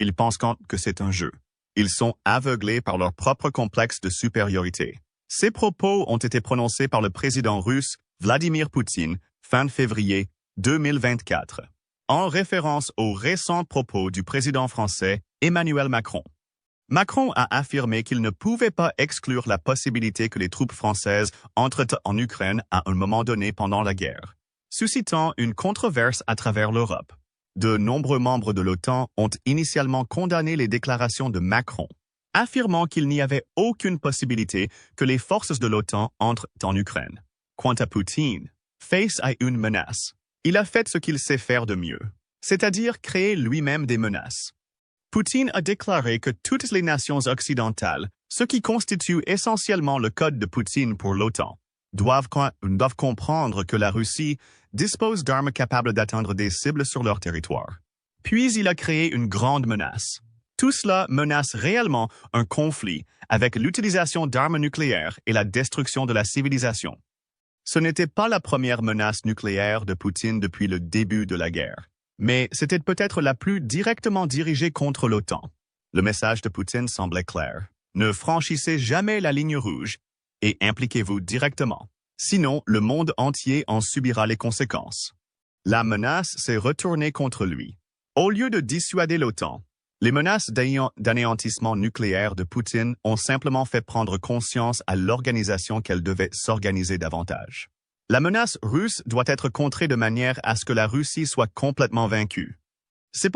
Ils pensent que c'est un jeu. Ils sont aveuglés par leur propre complexe de supériorité. Ces propos ont été prononcés par le président russe Vladimir Poutine fin février 2024, en référence aux récents propos du président français Emmanuel Macron. Macron a affirmé qu'il ne pouvait pas exclure la possibilité que les troupes françaises entrent en Ukraine à un moment donné pendant la guerre, suscitant une controverse à travers l'Europe. De nombreux membres de l'OTAN ont initialement condamné les déclarations de Macron, affirmant qu'il n'y avait aucune possibilité que les forces de l'OTAN entrent en Ukraine. Quant à Poutine, face à une menace, il a fait ce qu'il sait faire de mieux, c'est-à-dire créer lui-même des menaces. Poutine a déclaré que toutes les nations occidentales, ce qui constitue essentiellement le code de Poutine pour l'OTAN, doivent comprendre que la Russie dispose d'armes capables d'atteindre des cibles sur leur territoire. Puis il a créé une grande menace. Tout cela menace réellement un conflit avec l'utilisation d'armes nucléaires et la destruction de la civilisation. Ce n'était pas la première menace nucléaire de Poutine depuis le début de la guerre, mais c'était peut-être la plus directement dirigée contre l'OTAN. Le message de Poutine semblait clair. Ne franchissez jamais la ligne rouge et impliquez-vous directement. Sinon, le monde entier en subira les conséquences. La menace s'est retournée contre lui. Au lieu de dissuader l'OTAN, les menaces d'anéantissement nucléaire de Poutine ont simplement fait prendre conscience à l'organisation qu'elle devait s'organiser davantage. La menace russe doit être contrée de manière à ce que la Russie soit complètement vaincue. C'est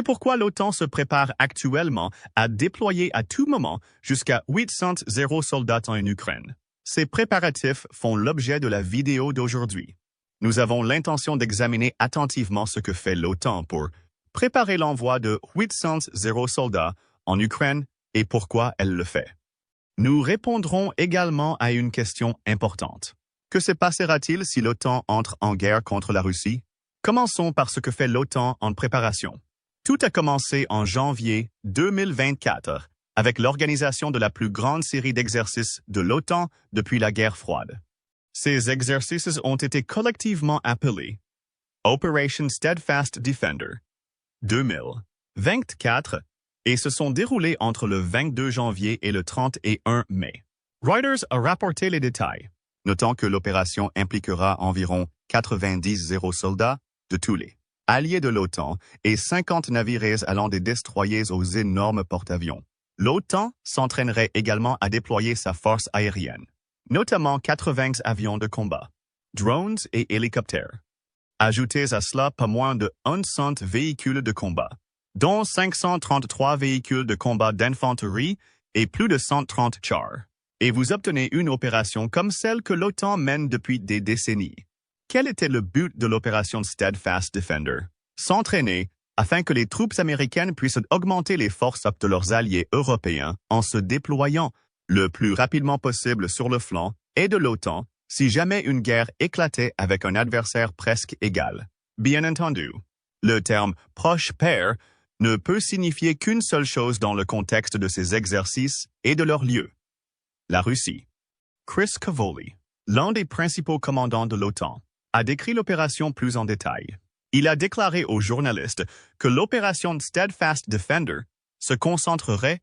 pourquoi l'OTAN se prépare actuellement à déployer à tout moment jusqu'à 800 soldats en Ukraine. Ces préparatifs font l'objet de la vidéo d'aujourd'hui. Nous avons l'intention d'examiner attentivement ce que fait l'OTAN pour préparer l'envoi de 800 soldats en Ukraine et pourquoi elle le fait. Nous répondrons également à une question importante. Que se passera-t-il si l'OTAN entre en guerre contre la Russie? Commençons par ce que fait l'OTAN en préparation. Tout a commencé en janvier 2024 avec l'organisation de la plus grande série d'exercices de l'OTAN depuis la guerre froide. Ces exercices ont été collectivement appelés Operation Steadfast Defender 2024 et se sont déroulés entre le 22 janvier et le 31 mai. Reuters a rapporté les détails, notant que l'opération impliquera environ 90 soldats de tous les alliés de l'OTAN et 50 navires allant des destroyers aux énormes porte-avions. L'OTAN s'entraînerait également à déployer sa force aérienne, notamment 80 avions de combat, drones et hélicoptères. Ajoutez à cela pas moins de 100 véhicules de combat, dont 533 véhicules de combat d'infanterie et plus de 130 chars. Et vous obtenez une opération comme celle que l'OTAN mène depuis des décennies. Quel était le but de l'opération Steadfast Defender? S'entraîner afin que les troupes américaines puissent augmenter les forces de leurs alliés européens en se déployant le plus rapidement possible sur le flanc et de l'OTAN si jamais une guerre éclatait avec un adversaire presque égal. Bien entendu, le terme « proche pair » ne peut signifier qu'une seule chose dans le contexte de ces exercices et de leur lieu. La Russie. Chris Cavoli, l'un des principaux commandants de l'OTAN, a décrit l'opération plus en détail. Il a déclaré aux journalistes que l'opération Steadfast Defender se concentrerait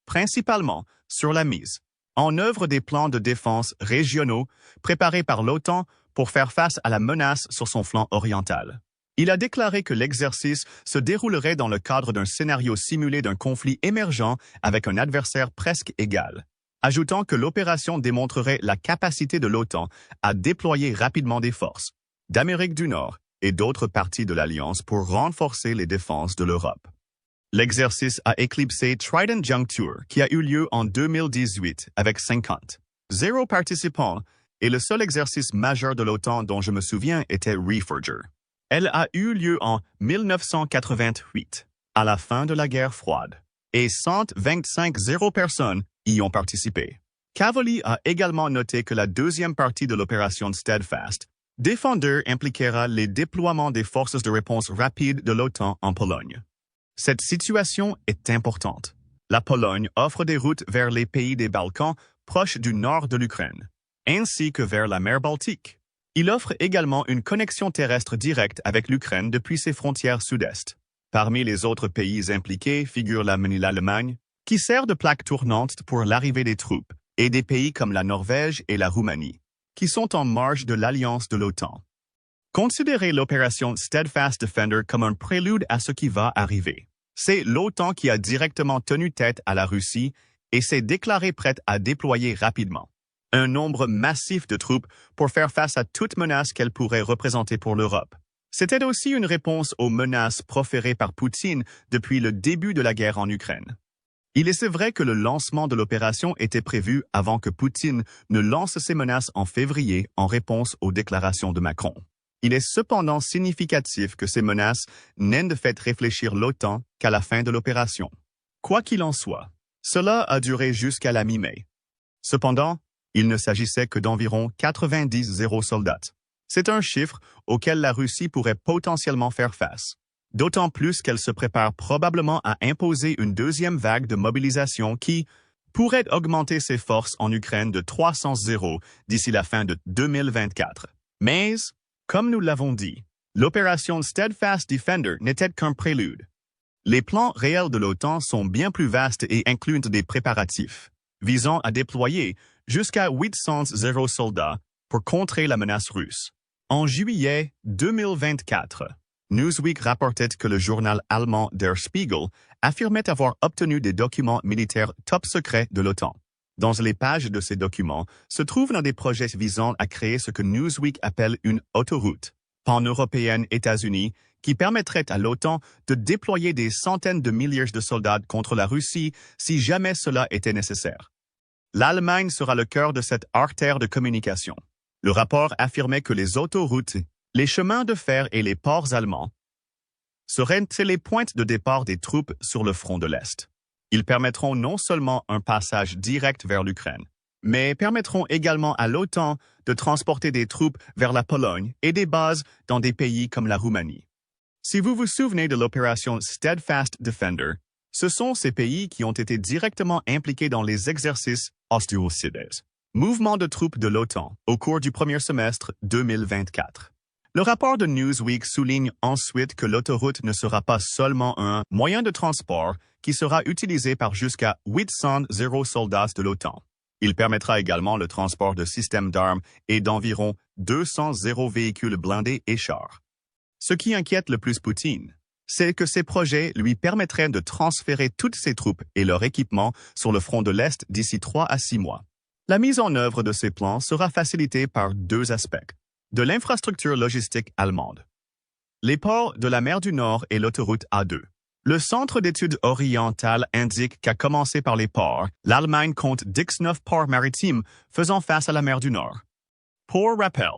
principalement sur la mise en œuvre des plans de défense régionaux préparés par l'OTAN pour faire face à la menace sur son flanc oriental. Il a déclaré que l'exercice se déroulerait dans le cadre d'un scénario simulé d'un conflit émergent avec un adversaire presque égal, ajoutant que l'opération démontrerait la capacité de l'OTAN à déployer rapidement des forces d'Amérique du Nord et d'autres parties de l'Alliance pour renforcer les défenses de l'Europe. L'exercice a éclipsé Trident Juncture qui a eu lieu en 2018 avec 0 participants et le seul exercice majeur de l'OTAN dont je me souviens était Reeferger. Elle a eu lieu en 1988, à la fin de la guerre froide, et 125 personnes y ont participé. Cavoli a également noté que la deuxième partie de l'opération Steadfast Defender impliquera les déploiements des forces de réponse rapide de l'OTAN en Pologne. Cette situation est importante. La Pologne offre des routes vers les pays des Balkans proches du nord de l'Ukraine, ainsi que vers la mer Baltique. Il offre également une connexion terrestre directe avec l'Ukraine depuis ses frontières sud-est. Parmi les autres pays impliqués figure l'Allemagne, qui sert de plaque tournante pour l'arrivée des troupes, et des pays comme la Norvège et la Roumanie, qui sont en marge de l'alliance de l'OTAN. Considérez l'opération Steadfast Defender comme un prélude à ce qui va arriver. C'est l'OTAN qui a directement tenu tête à la Russie et s'est déclarée prête à déployer rapidement un nombre massif de troupes pour faire face à toute menace qu'elle pourrait représenter pour l'Europe. C'était aussi une réponse aux menaces proférées par Poutine depuis le début de la guerre en Ukraine. Il est vrai que le lancement de l'opération était prévu avant que Poutine ne lance ses menaces en février en réponse aux déclarations de Macron. Il est cependant significatif que ces menaces n'aient de fait réfléchir l'OTAN qu'à la fin de l'opération. Quoi qu'il en soit, cela a duré jusqu'à la mi-mai. Cependant, il ne s'agissait que d'environ 90 soldats. C'est un chiffre auquel la Russie pourrait potentiellement faire face, d'autant plus qu'elle se prépare probablement à imposer une deuxième vague de mobilisation qui pourrait augmenter ses forces en Ukraine de 300 d'ici la fin de 2024. Mais, comme nous l'avons dit, l'opération Steadfast Defender n'était qu'un prélude. Les plans réels de l'OTAN sont bien plus vastes et incluent des préparatifs visant à déployer jusqu'à 800 soldats pour contrer la menace russe. En juillet 2024, Newsweek rapportait que le journal allemand Der Spiegel affirmait avoir obtenu des documents militaires top secrets de l'OTAN. Dans les pages de ces documents se trouvent des projets visant à créer ce que Newsweek appelle une autoroute pan-européenne États-Unis qui permettrait à l'OTAN de déployer des centaines de milliers de soldats contre la Russie si jamais cela était nécessaire. L'Allemagne sera le cœur de cette artère de communication. Le rapport affirmait que les autoroutes, les chemins de fer et les ports allemands seraient les pointes de départ des troupes sur le front de l'Est. Ils permettront non seulement un passage direct vers l'Ukraine, mais permettront également à l'OTAN de transporter des troupes vers la Pologne et des bases dans des pays comme la Roumanie. Si vous vous souvenez de l'opération Steadfast Defender, ce sont ces pays qui ont été directement impliqués dans les exercices Ostocides, mouvement de troupes de l'OTAN, au cours du premier semestre 2024. Le rapport de Newsweek souligne ensuite que l'autoroute ne sera pas seulement un moyen de transport qui sera utilisé par jusqu'à 800 soldats de l'OTAN. Il permettra également le transport de systèmes d'armes et d'environ 200 véhicules blindés et chars. Ce qui inquiète le plus Poutine, c'est que ces projets lui permettraient de transférer toutes ses troupes et leur équipement sur le front de l'Est d'ici 3 à 6 mois. La mise en œuvre de ces plans sera facilitée par deux aspects. De l'infrastructure logistique allemande, les ports de la mer du Nord et l'autoroute A2. Le Centre d'études orientales indique qu'à commencer par les ports, l'Allemagne compte 19 ports maritimes faisant face à la mer du Nord. Pour rappel,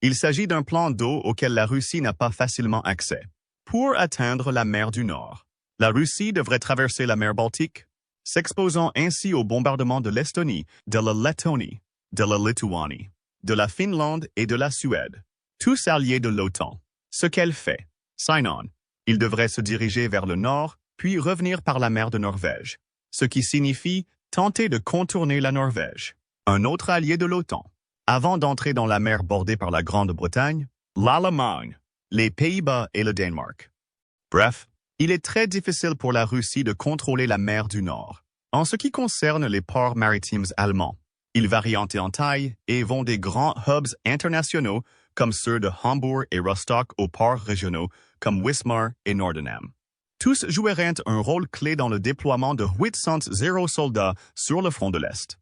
il s'agit d'un plan d'eau auquel la Russie n'a pas facilement accès. Pour atteindre la mer du Nord, la Russie devrait traverser la mer Baltique, s'exposant ainsi au bombardement de l'Estonie, de la Lettonie, de la Lituanie, de la Finlande et de la Suède, tous alliés de l'OTAN. Ce qu'elle fait, sign-on, il devrait se diriger vers le nord, puis revenir par la mer de Norvège, ce qui signifie tenter de contourner la Norvège, un autre allié de l'OTAN, avant d'entrer dans la mer bordée par la Grande-Bretagne, l'Allemagne, les Pays-Bas et le Danemark. Bref, il est très difficile pour la Russie de contrôler la mer du Nord. En ce qui concerne les ports maritimes allemands, ils varient en taille et vont des grands hubs internationaux comme ceux de Hambourg et Rostock aux ports régionaux comme Wismar et Nordenham. Tous joueraient un rôle clé dans le déploiement de 800 soldats sur le front de l'Est.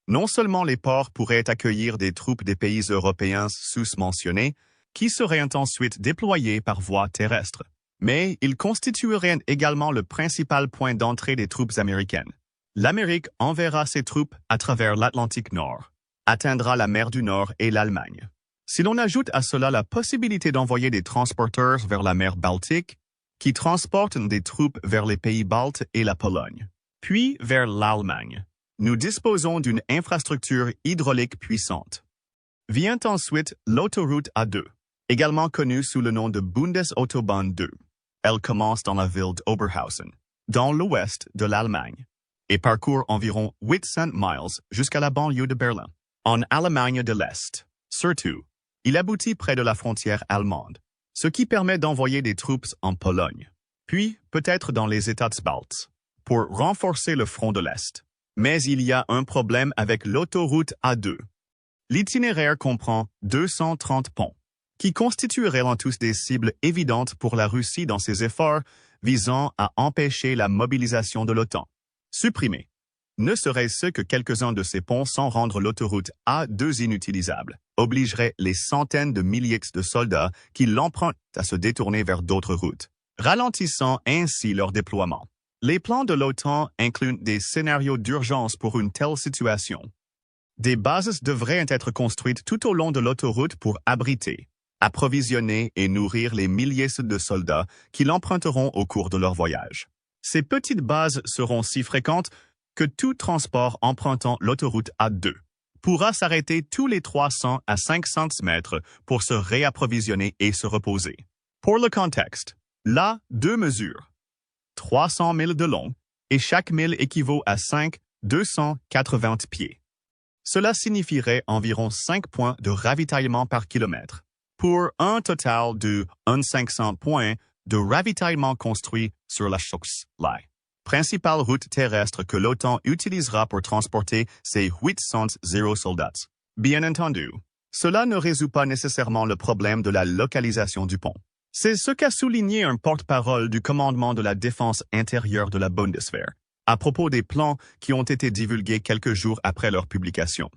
Non seulement les ports pourraient accueillir des troupes des pays européens sous-mentionnés, qui seraient ensuite déployés par voie terrestre, mais ils constitueraient également le principal point d'entrée des troupes américaines. L'Amérique enverra ses troupes à travers l'Atlantique Nord, atteindra la mer du Nord et l'Allemagne. Si l'on ajoute à cela la possibilité d'envoyer des transporteurs vers la mer Baltique, qui transportent des troupes vers les pays baltes et la Pologne, puis vers l'Allemagne, nous disposons d'une infrastructure hydraulique puissante. Vient ensuite l'autoroute A2, également connue sous le nom de Bundesautobahn 2. Elle commence dans la ville d'Oberhausen, dans l'ouest de l'Allemagne, et parcourt environ 800 miles jusqu'à la banlieue de Berlin, en Allemagne de l'Est. Surtout, il aboutit près de la frontière allemande, ce qui permet d'envoyer des troupes en Pologne. puis peut-être dans les États baltes, pour renforcer le front de l'Est. Mais il y a un problème avec l'autoroute A2. L'itinéraire comprend 230 ponts, qui constitueraient en tous des cibles évidentes pour la Russie dans ses efforts visant à empêcher la mobilisation de l'OTAN. Supprimés. Ne serait-ce que quelques-uns de ces ponts sans rendre l'autoroute A2 inutilisable, obligerait les centaines de milliers de soldats qui l'empruntent à se détourner vers d'autres routes, ralentissant ainsi leur déploiement. Les plans de l'OTAN incluent des scénarios d'urgence pour une telle situation. Des bases devraient être construites tout au long de l'autoroute pour abriter, approvisionner et nourrir les milliers de soldats qui l'emprunteront au cours de leur voyage. Ces petites bases seront si fréquentes que tout transport empruntant l'autoroute A2 pourra s'arrêter tous les 300 à 500 mètres pour se réapprovisionner et se reposer. Pour le contexte, là, 2 mesures. 300 milles de long, et chaque mille équivaut à 280 pieds. Cela signifierait environ 5 points de ravitaillement par kilomètre, pour un total de 500 points de ravitaillement construits sur la Chokslai, principale route terrestre que l'OTAN utilisera pour transporter ses 800 soldats. Bien entendu, cela ne résout pas nécessairement le problème de la localisation du pont. C'est ce qu'a souligné un porte-parole du commandement de la défense intérieure de la Bundeswehr, à propos des plans qui ont été divulgués quelques jours après leur publication.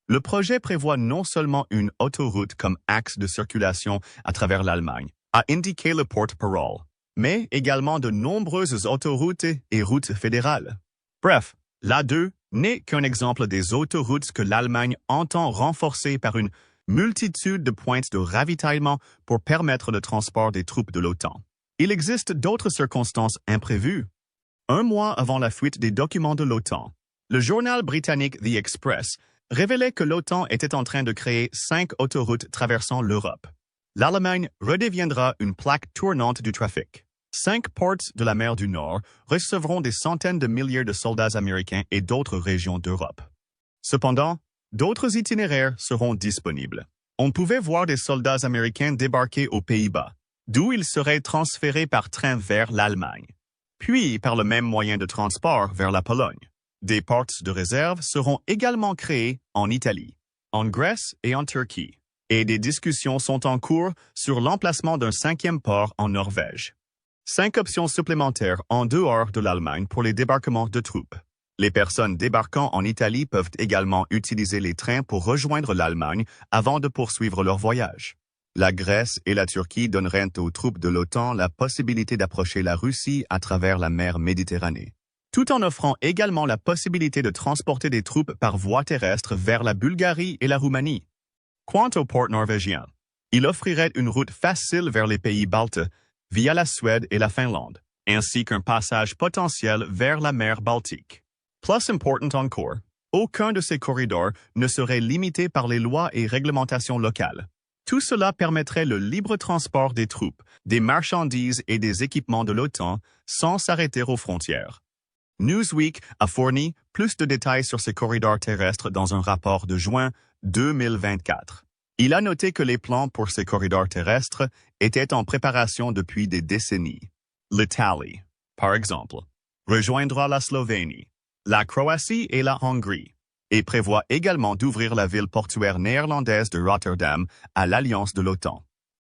Le projet prévoit non seulement une autoroute comme axe de circulation à travers l'Allemagne, a indiqué le porte-parole, mais également de nombreuses autoroutes et routes fédérales. Bref, l'A2 n'est qu'un exemple des autoroutes que l'Allemagne entend renforcer par une multitude de points de ravitaillement pour permettre le transport des troupes de l'OTAN. Il existe d'autres circonstances imprévues. Un mois avant la fuite des documents de l'OTAN, le journal britannique The Express révélait que l'OTAN était en train de créer 5 autoroutes traversant l'Europe. L'Allemagne redeviendra une plaque tournante du trafic. 5 ports de la mer du Nord recevront des centaines de milliers de soldats américains et d'autres régions d'Europe. Cependant, d'autres itinéraires seront disponibles. On pouvait voir des soldats américains débarquer aux Pays-Bas, d'où ils seraient transférés par train vers l'Allemagne, puis par le même moyen de transport vers la Pologne. Des ports de réserve seront également créés en Italie, en Grèce et en Turquie, et des discussions sont en cours sur l'emplacement d'un 5e port en Norvège. 5 options supplémentaires en dehors de l'Allemagne pour les débarquements de troupes. Les personnes débarquant en Italie peuvent également utiliser les trains pour rejoindre l'Allemagne avant de poursuivre leur voyage. La Grèce et la Turquie donneraient aux troupes de l'OTAN la possibilité d'approcher la Russie à travers la mer Méditerranée, tout en offrant également la possibilité de transporter des troupes par voie terrestre vers la Bulgarie et la Roumanie. Quant au port norvégien, il offrirait une route facile vers les pays baltes via la Suède et la Finlande, ainsi qu'un passage potentiel vers la mer Baltique. Plus important encore, aucun de ces corridors ne serait limité par les lois et réglementations locales. Tout cela permettrait le libre transport des troupes, des marchandises et des équipements de l'OTAN sans s'arrêter aux frontières. Newsweek a fourni plus de détails sur ces corridors terrestres dans un rapport de juin 2024. Il a noté que les plans pour ces corridors terrestres étaient en préparation depuis des décennies. L'Italie, par exemple, rejoindra la Slovénie, la Croatie et la Hongrie, et prévoit également d'ouvrir la ville portuaire néerlandaise de Rotterdam à l'alliance de l'OTAN.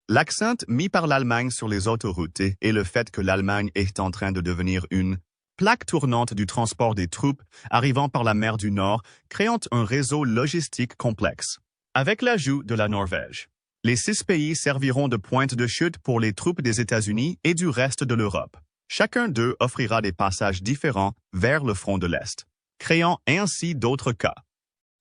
L'accent mis par l'Allemagne sur les autoroutes et le fait que l'Allemagne est en train de devenir une plaque tournante du transport des troupes arrivant par la mer du Nord, créant un réseau logistique complexe. Avec l'ajout de la Norvège, les 6 pays serviront de pointe de chute pour les troupes des États-Unis et du reste de l'Europe. Chacun d'eux offrira des passages différents vers le front de l'Est, créant ainsi d'autres cas.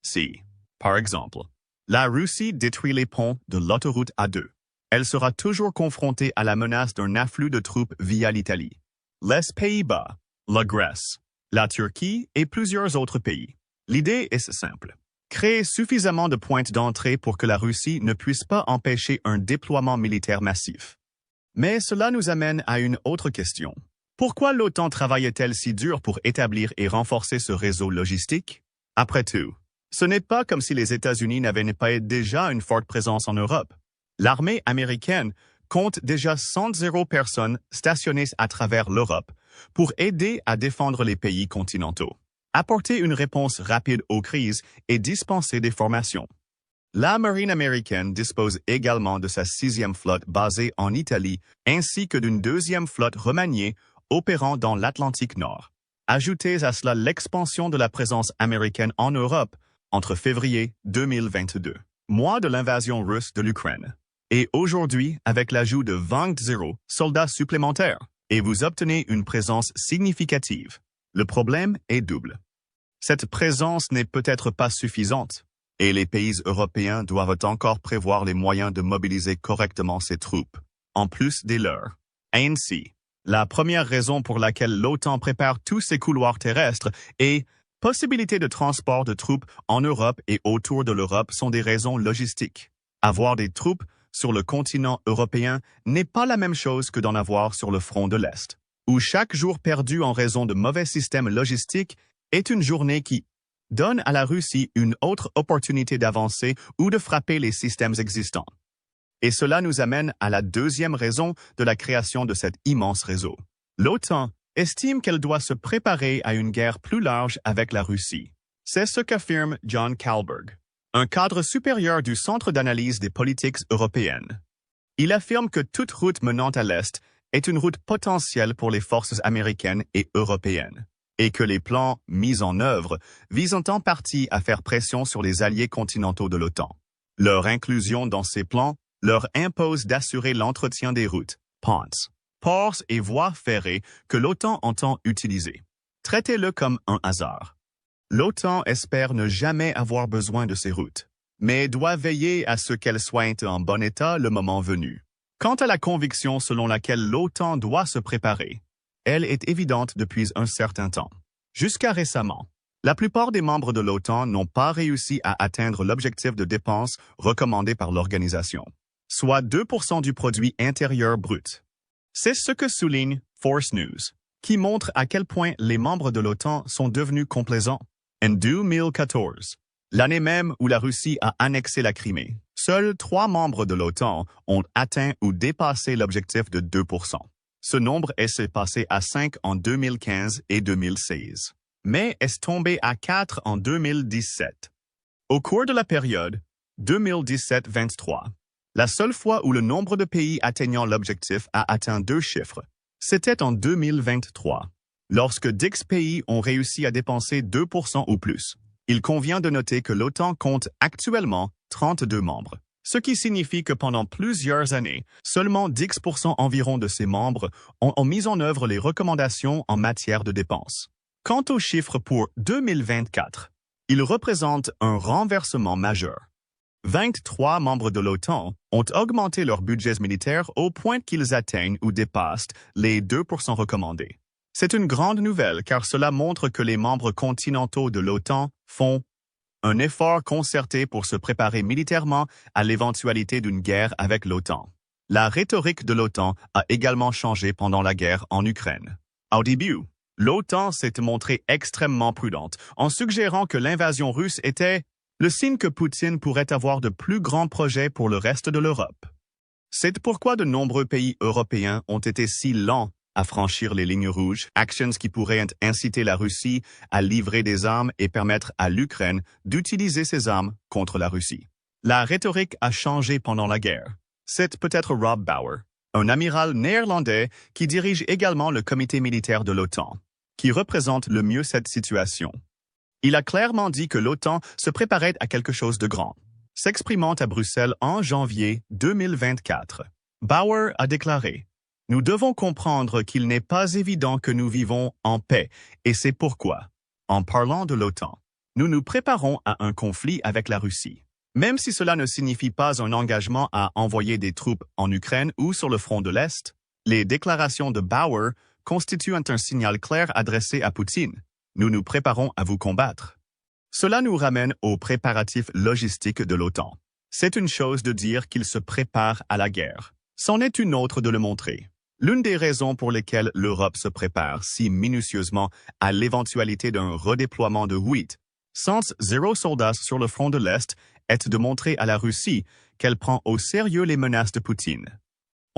Si, par exemple, la Russie détruit les ponts de l'autoroute A2, elle sera toujours confrontée à la menace d'un afflux de troupes via l'Italie, les Pays-Bas, la Grèce, la Turquie et plusieurs autres pays. L'idée est simple. Créer suffisamment de points d'entrée pour que la Russie ne puisse pas empêcher un déploiement militaire massif. Mais cela nous amène à une autre question. Pourquoi l'OTAN travaille-t-elle si dur pour établir et renforcer ce réseau logistique? Après tout, ce n'est pas comme si les États-Unis n'avaient pas déjà une forte présence en Europe. L'armée américaine compte déjà 100 personnes stationnées à travers l'Europe pour aider à défendre les pays continentaux, apporter une réponse rapide aux crises et dispenser des formations. La marine américaine dispose également de sa 6e flotte basée en Italie ainsi que d'une 2e flotte remaniée opérant dans l'Atlantique Nord. Ajoutez à cela l'expansion de la présence américaine en Europe entre février 2022, mois de l'invasion russe de l'Ukraine, et aujourd'hui avec l'ajout de 20 soldats supplémentaires, et vous obtenez une présence significative. Le problème est double. Cette présence n'est peut-être pas suffisante, et les pays européens doivent encore prévoir les moyens de mobiliser correctement ces troupes, en plus des leurs. Ainsi, la première raison pour laquelle l'OTAN prépare tous ses couloirs terrestres et possibilité de transport de troupes en Europe et autour de l'Europe sont des raisons logistiques. Avoir des troupes sur le continent européen n'est pas la même chose que d'en avoir sur le front de l'Est, où chaque jour perdu en raison de mauvais systèmes logistiques est une journée qui donne à la Russie une autre opportunité d'avancer ou de frapper les systèmes existants. Et cela nous amène à la deuxième raison de la création de cet immense réseau. L'OTAN estime qu'elle doit se préparer à une guerre plus large avec la Russie. C'est ce qu'affirme John Kalberg, un cadre supérieur du Centre d'analyse des politiques européennes. Il affirme que toute route menant à l'Est est une route potentielle pour les forces américaines et européennes, et que les plans mis en œuvre visent en partie à faire pression sur les alliés continentaux de l'OTAN. Leur inclusion dans ces plans leur impose d'assurer l'entretien des routes, ponts, ports et voies ferrées que l'OTAN entend utiliser. Traitez-le comme un hasard. L'OTAN espère ne jamais avoir besoin de ces routes, mais doit veiller à ce qu'elles soient en bon état le moment venu. Quant à la conviction selon laquelle l'OTAN doit se préparer, elle est évidente depuis un certain temps. Jusqu'à récemment, la plupart des membres de l'OTAN n'ont pas réussi à atteindre l'objectif de dépenses recommandé par l'organisation, soit 2% du produit intérieur brut. C'est ce que souligne Force News, qui montre à quel point les membres de l'OTAN sont devenus complaisants. En 2014, l'année même où la Russie a annexé la Crimée, seuls 3 membres de l'OTAN ont atteint ou dépassé l'objectif de 2%. Ce nombre s'est passé à 5 en 2015 et 2016, mais est tombé à 4 en 2017. Au cours de la période 2017-23, la seule fois où le nombre de pays atteignant l'objectif a atteint 2 chiffres, c'était en 2023, lorsque 10 pays ont réussi à dépenser 2% ou plus. Il convient de noter que l'OTAN compte actuellement 32 membres, ce qui signifie que pendant plusieurs années, seulement 10% environ de ses membres ont mis en œuvre les recommandations en matière de dépenses. Quant aux chiffres pour 2024, ils représentent un renversement majeur. 23 membres de l'OTAN ont augmenté leurs budgets militaires au point qu'ils atteignent ou dépassent les 2% recommandés. C'est une grande nouvelle car cela montre que les membres continentaux de l'OTAN font un effort concerté pour se préparer militairement à l'éventualité d'une guerre avec l'OTAN. La rhétorique de l'OTAN a également changé pendant la guerre en Ukraine. Au début, l'OTAN s'est montrée extrêmement prudente en suggérant que l'invasion russe était le signe que Poutine pourrait avoir de plus grands projets pour le reste de l'Europe. C'est pourquoi de nombreux pays européens ont été si lents à franchir les lignes rouges, actions qui pourraient inciter la Russie à livrer des armes et permettre à l'Ukraine d'utiliser ces armes contre la Russie. La rhétorique a changé pendant la guerre. C'est peut-être Rob Bauer, un amiral néerlandais qui dirige également le comité militaire de l'OTAN, qui représente le mieux cette situation. Il a clairement dit que l'OTAN se préparait à quelque chose de grand. S'exprimant à Bruxelles en janvier 2024, Bauer a déclaré « Nous devons comprendre qu'il n'est pas évident que nous vivons en paix, et c'est pourquoi, en parlant de l'OTAN, nous nous préparons à un conflit avec la Russie. Même si cela ne signifie pas un engagement à envoyer des troupes en Ukraine ou sur le front de l'Est, les déclarations de Bauer constituent un signal clair adressé à Poutine. Nous nous préparons à vous combattre. » Cela nous ramène aux préparatifs logistiques de l'OTAN. C'est une chose de dire qu'il se prépare à la guerre. C'en est une autre de le montrer. L'une des raisons pour lesquelles l'Europe se prépare si minutieusement à l'éventualité d'un redéploiement de 8, 0 soldats sur le front de l'Est est de montrer à la Russie qu'elle prend au sérieux les menaces de Poutine.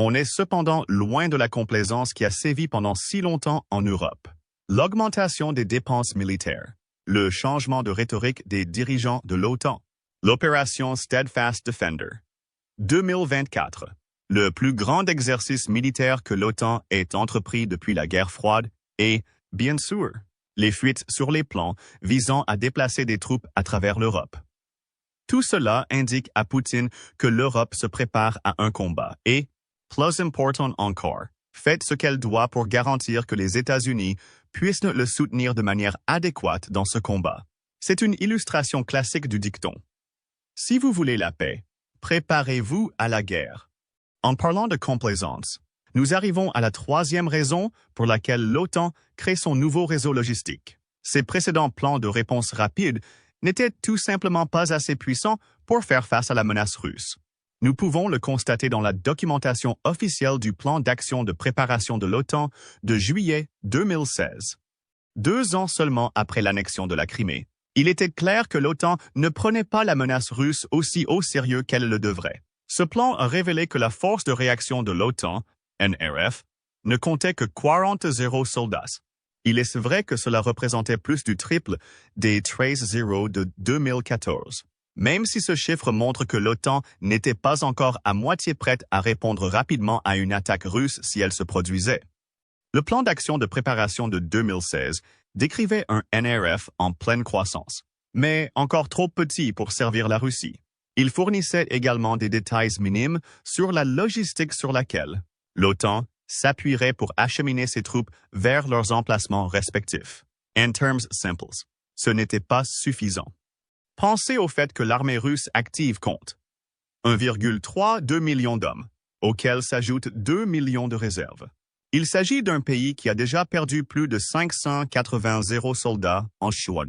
On est cependant loin de la complaisance qui a sévi pendant si longtemps en Europe. L'augmentation des dépenses militaires, le changement de rhétorique des dirigeants de l'OTAN, l'opération Steadfast Defender. 2024, le plus grand exercice militaire que l'OTAN ait entrepris depuis la guerre froide et, bien sûr, les fuites sur les plans visant à déplacer des troupes à travers l'Europe. Tout cela indique à Poutine que l'Europe se prépare à un combat et, plus important encore, fait ce qu'elle doit pour garantir que les États-Unis puissent le soutenir de manière adéquate dans ce combat. C'est une illustration classique du dicton. Si vous voulez la paix, préparez-vous à la guerre. En parlant de complaisance, nous arrivons à la troisième raison pour laquelle l'OTAN crée son nouveau réseau logistique. Ses précédents plans de réponse rapide n'étaient tout simplement pas assez puissants pour faire face à la menace russe. Nous pouvons le constater dans la documentation officielle du plan d'action de préparation de l'OTAN de juillet 2016. 2 ans seulement après l'annexion de la Crimée, il était clair que l'OTAN ne prenait pas la menace russe aussi au sérieux qu'elle le devrait. Ce plan a révélé que la force de réaction de l'OTAN, NRF, ne comptait que 40 soldats. Il est vrai que cela représentait plus du triple des 13 de 2014. Même si ce chiffre montre que l'OTAN n'était pas encore à moitié prête à répondre rapidement à une attaque russe si elle se produisait. Le plan d'action de préparation de 2016 décrivait un NRF en pleine croissance, mais encore trop petit pour servir la Russie. Il fournissait également des détails minimes sur la logistique sur laquelle l'OTAN s'appuierait pour acheminer ses troupes vers leurs emplacements respectifs. En termes simples, ce n'était pas suffisant. Pensez au fait que l'armée russe active compte 1,32 million d'hommes, auxquels s'ajoutent 2 millions de réserves. Il s'agit d'un pays qui a déjà perdu plus de 580 soldats en Shoah.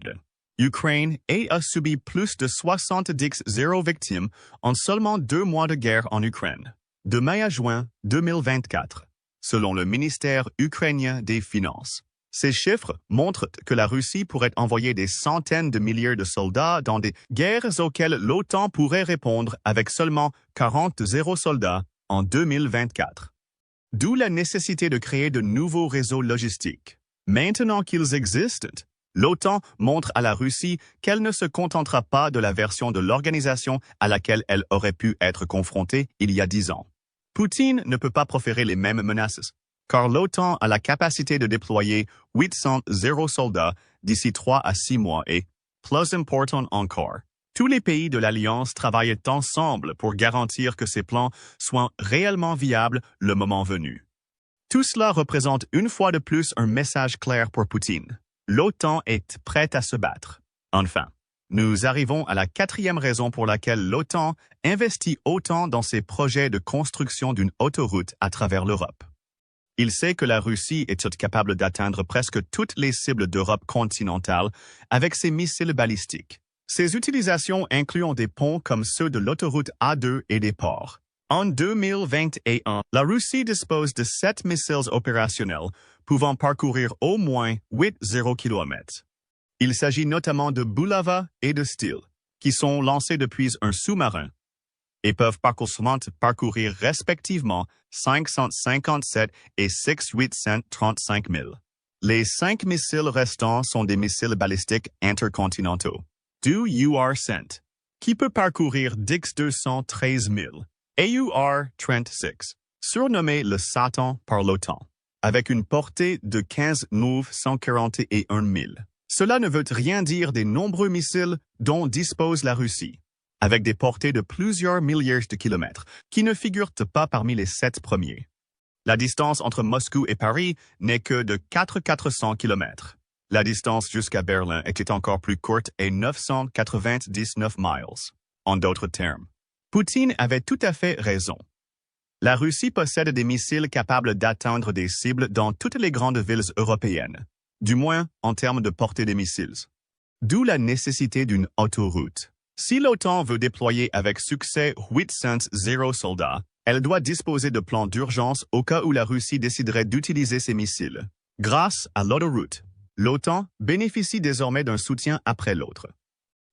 Ukraine a subi plus de 70 victimes en seulement 2 mois de guerre en Ukraine, de mai à juin 2024, selon le ministère ukrainien des Finances. Ces chiffres montrent que la Russie pourrait envoyer des centaines de milliers de soldats dans des guerres auxquelles l'OTAN pourrait répondre avec seulement 40 soldats en 2024. D'où la nécessité de créer de nouveaux réseaux logistiques. Maintenant qu'ils existent, l'OTAN montre à la Russie qu'elle ne se contentera pas de la version de l'organisation à laquelle elle aurait pu être confrontée il y a 10 ans. Poutine ne peut pas proférer les mêmes menaces, car l'OTAN a la capacité de déployer 800 soldats d'ici 3 à 6 mois et, plus important encore, tous les pays de l'Alliance travaillent ensemble pour garantir que ces plans soient réellement viables le moment venu. Tout cela représente une fois de plus un message clair pour Poutine. L'OTAN est prête à se battre. Enfin, nous arrivons à la 4e raison pour laquelle l'OTAN investit autant dans ses projets de construction d'une autoroute à travers l'Europe. Il sait que la Russie est toute capable d'atteindre presque toutes les cibles d'Europe continentale avec ses missiles balistiques. Ces utilisations incluent des ponts comme ceux de l'autoroute A2 et des ports. En 2021, la Russie dispose de 7 missiles opérationnels pouvant parcourir au moins 80 km. Il s'agit notamment de Bulava et de Stil, qui sont lancés depuis un sous-marin et peuvent parcourir respectivement 557 et 635 000. Les 5 missiles restants sont des missiles balistiques intercontinentaux, du UR-100, qui peut parcourir 213 000, et UR-36, surnommé le Satan par l'OTAN, avec une portée de 15 941 000. Cela ne veut rien dire des nombreux missiles dont dispose la Russie, avec des portées de plusieurs milliers de kilomètres, qui ne figurent pas parmi les 7 premiers. La distance entre Moscou et Paris n'est que de 400 km. La distance jusqu'à Berlin était encore plus courte et 999 miles. En d'autres termes, Poutine avait tout à fait raison. La Russie possède des missiles capables d'atteindre des cibles dans toutes les grandes villes européennes, du moins en termes de portée des missiles. D'où la nécessité d'une autoroute. Si l'OTAN veut déployer avec succès 800 soldats, elle doit disposer de plans d'urgence au cas où la Russie déciderait d'utiliser ces missiles. Grâce à l'autoroute, l'OTAN bénéficie désormais d'un soutien après l'autre.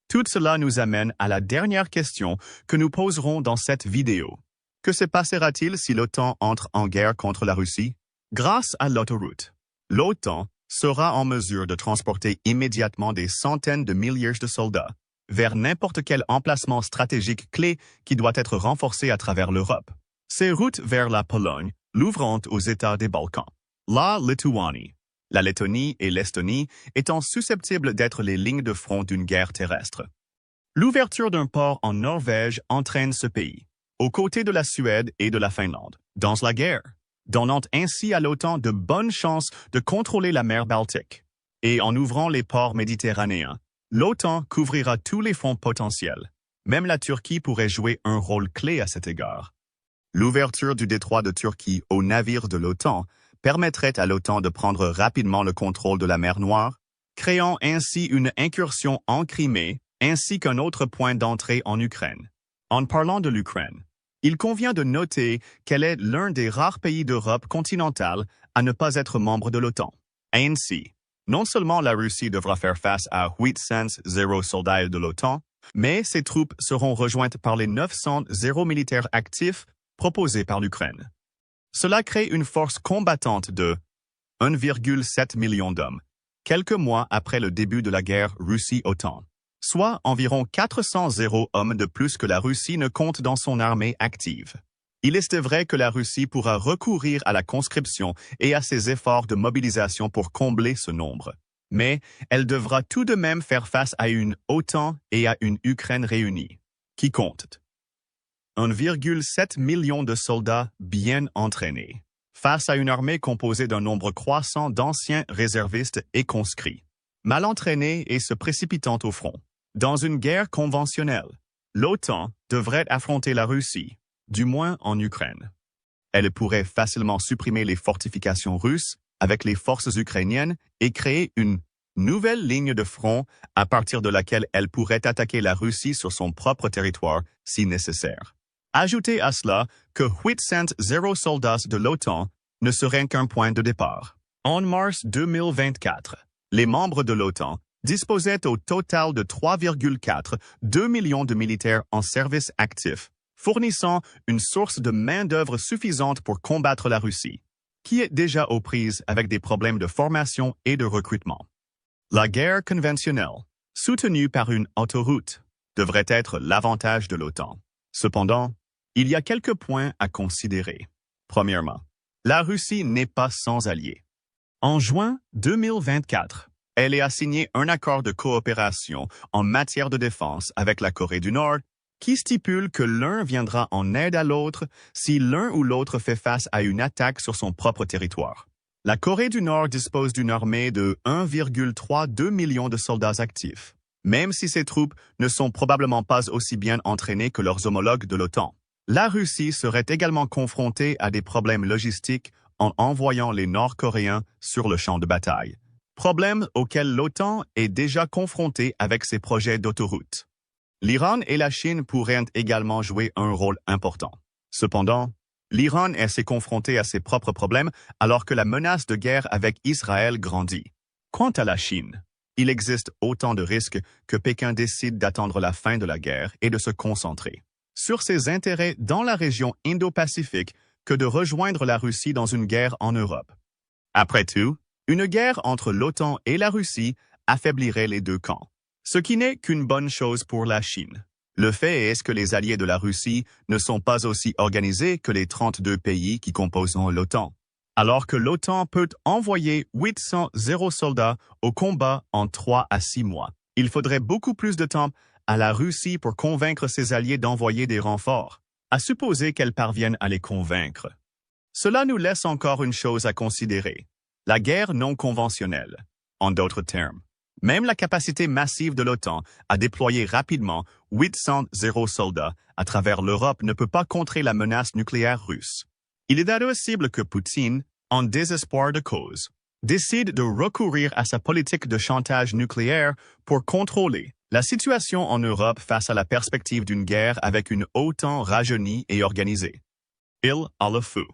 Tout cela nous amène à la dernière question que nous poserons dans cette vidéo. Que se passera-t-il si l'OTAN entre en guerre contre la Russie? Grâce à l'autoroute, l'OTAN sera en mesure de transporter immédiatement des centaines de milliers de soldats vers n'importe quel emplacement stratégique clé qui doit être renforcé à travers l'Europe. Ces routes vers la Pologne l'ouvrant aux États des Balkans, la Lituanie, la Lettonie et l'Estonie étant susceptibles d'être les lignes de front d'une guerre terrestre. L'ouverture d'un port en Norvège entraîne ce pays, aux côtés de la Suède et de la Finlande, dans la guerre, donnant ainsi à l'OTAN de bonnes chances de contrôler la mer Baltique. Et en ouvrant les ports méditerranéens, l'OTAN couvrira tous les fonds potentiels. Même la Turquie pourrait jouer un rôle clé à cet égard. L'ouverture du détroit de Turquie aux navires de l'OTAN permettrait à l'OTAN de prendre rapidement le contrôle de la mer Noire, créant ainsi une incursion en Crimée ainsi qu'un autre point d'entrée en Ukraine. En parlant de l'Ukraine, il convient de noter qu'elle est l'un des rares pays d'Europe continentale à ne pas être membre de l'OTAN. Ainsi, non seulement la Russie devra faire face à 800 soldats de l'OTAN, mais ses troupes seront rejointes par les 900 militaires actifs proposés par l'Ukraine. Cela crée une force combattante de 1,7 million d'hommes, quelques mois après le début de la guerre Russie-OTAN, soit environ 400 hommes de plus que la Russie ne compte dans son armée active. Il est vrai que la Russie pourra recourir à la conscription et à ses efforts de mobilisation pour combler ce nombre. Mais elle devra tout de même faire face à une OTAN et à une Ukraine réunie, qui comptent 1,7 million de soldats bien entraînés, face à une armée composée d'un nombre croissant d'anciens réservistes et conscrits, mal entraînés et se précipitant au front. Dans une guerre conventionnelle, l'OTAN devrait affronter la Russie, du moins en Ukraine. Elle pourrait facilement supprimer les fortifications russes avec les forces ukrainiennes et créer une nouvelle ligne de front à partir de laquelle elle pourrait attaquer la Russie sur son propre territoire si nécessaire. Ajoutez à cela que 800 soldats de l'OTAN ne seraient qu'un point de départ. En mars 2024, les membres de l'OTAN disposaient au total de 3,2 millions de militaires en service actif, fournissant une source de main-d'œuvre suffisante pour combattre la Russie, qui est déjà aux prises avec des problèmes de formation et de recrutement. La guerre conventionnelle, soutenue par une autoroute, devrait être l'avantage de l'OTAN. Cependant, il y a quelques points à considérer. Premièrement, la Russie n'est pas sans alliés. En juin 2024, elle a signé un accord de coopération en matière de défense avec la Corée du Nord qui stipule que l'un viendra en aide à l'autre si l'un ou l'autre fait face à une attaque sur son propre territoire. La Corée du Nord dispose d'une armée de 1,32 million de soldats actifs, même si ses troupes ne sont probablement pas aussi bien entraînées que leurs homologues de l'OTAN. La Russie serait également confrontée à des problèmes logistiques en envoyant les Nord-Coréens sur le champ de bataille, problème auquel l'OTAN est déjà confrontée avec ses projets d'autoroute. L'Iran et la Chine pourraient également jouer un rôle important. Cependant, l'Iran s'est confronté à ses propres problèmes alors que la menace de guerre avec Israël grandit. Quant à la Chine, il existe autant de risques que Pékin décide d'attendre la fin de la guerre et de se concentrer sur ses intérêts dans la région Indo-Pacifique que de rejoindre la Russie dans une guerre en Europe. Après tout, une guerre entre l'OTAN et la Russie affaiblirait les deux camps, ce qui n'est qu'une bonne chose pour la Chine. Le fait est que les alliés de la Russie ne sont pas aussi organisés que les 32 pays qui composent l'OTAN. Alors que l'OTAN peut envoyer 800 soldats au combat en 3 à 6 mois, il faudrait beaucoup plus de temps à la Russie pour convaincre ses alliés d'envoyer des renforts, à supposer qu'elle parvienne à les convaincre. Cela nous laisse encore une chose à considérer, la guerre non conventionnelle. En d'autres termes, même la capacité massive de l'OTAN à déployer rapidement 800 soldats à travers l'Europe ne peut pas contrer la menace nucléaire russe. Il est admissible que Poutine, en désespoir de cause, décide de recourir à sa politique de chantage nucléaire pour contrôler la situation en Europe face à la perspective d'une guerre avec une OTAN rajeunie et organisée. Il a le feu.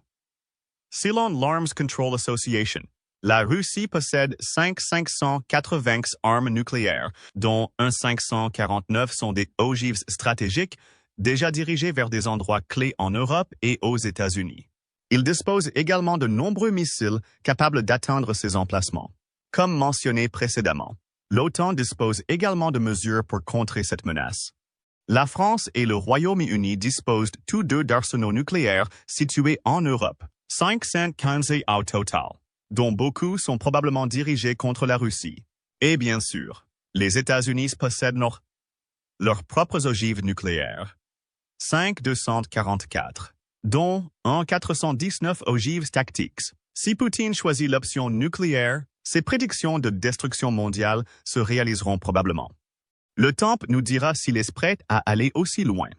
Selon l'Arms Control Association, la Russie possède 580 armes nucléaires, dont 549 sont des ogives stratégiques, déjà dirigés vers des endroits clés en Europe et aux États-Unis. Il dispose également de nombreux missiles capables d'atteindre ces emplacements. Comme mentionné précédemment, l'OTAN dispose également de mesures pour contrer cette menace. La France et le Royaume-Uni disposent tous deux d'arsenaux nucléaires situés en Europe, 515 au total, dont beaucoup sont probablement dirigés contre la Russie. Et bien sûr, les États-Unis possèdent leurs propres ogives nucléaires, 5,244, dont 419 ogives tactiques. Si Poutine choisit l'option nucléaire, ses prédictions de destruction mondiale se réaliseront probablement. Le temps nous dira s'il est prêt à aller aussi loin.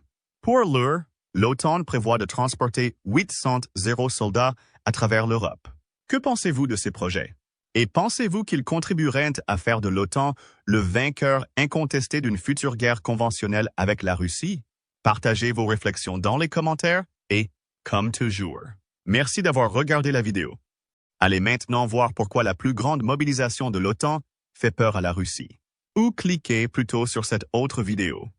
Pour l'heure, l'OTAN prévoit de transporter 800 soldats à travers l'Europe. Que pensez-vous de ces projets? Et pensez-vous qu'ils contribueraient à faire de l'OTAN le vainqueur incontesté d'une future guerre conventionnelle avec la Russie? Partagez vos réflexions dans les commentaires et, comme toujours, merci d'avoir regardé la vidéo. Allez maintenant voir pourquoi la plus grande mobilisation de l'OTAN fait peur à la Russie. Ou cliquez plutôt sur cette autre vidéo.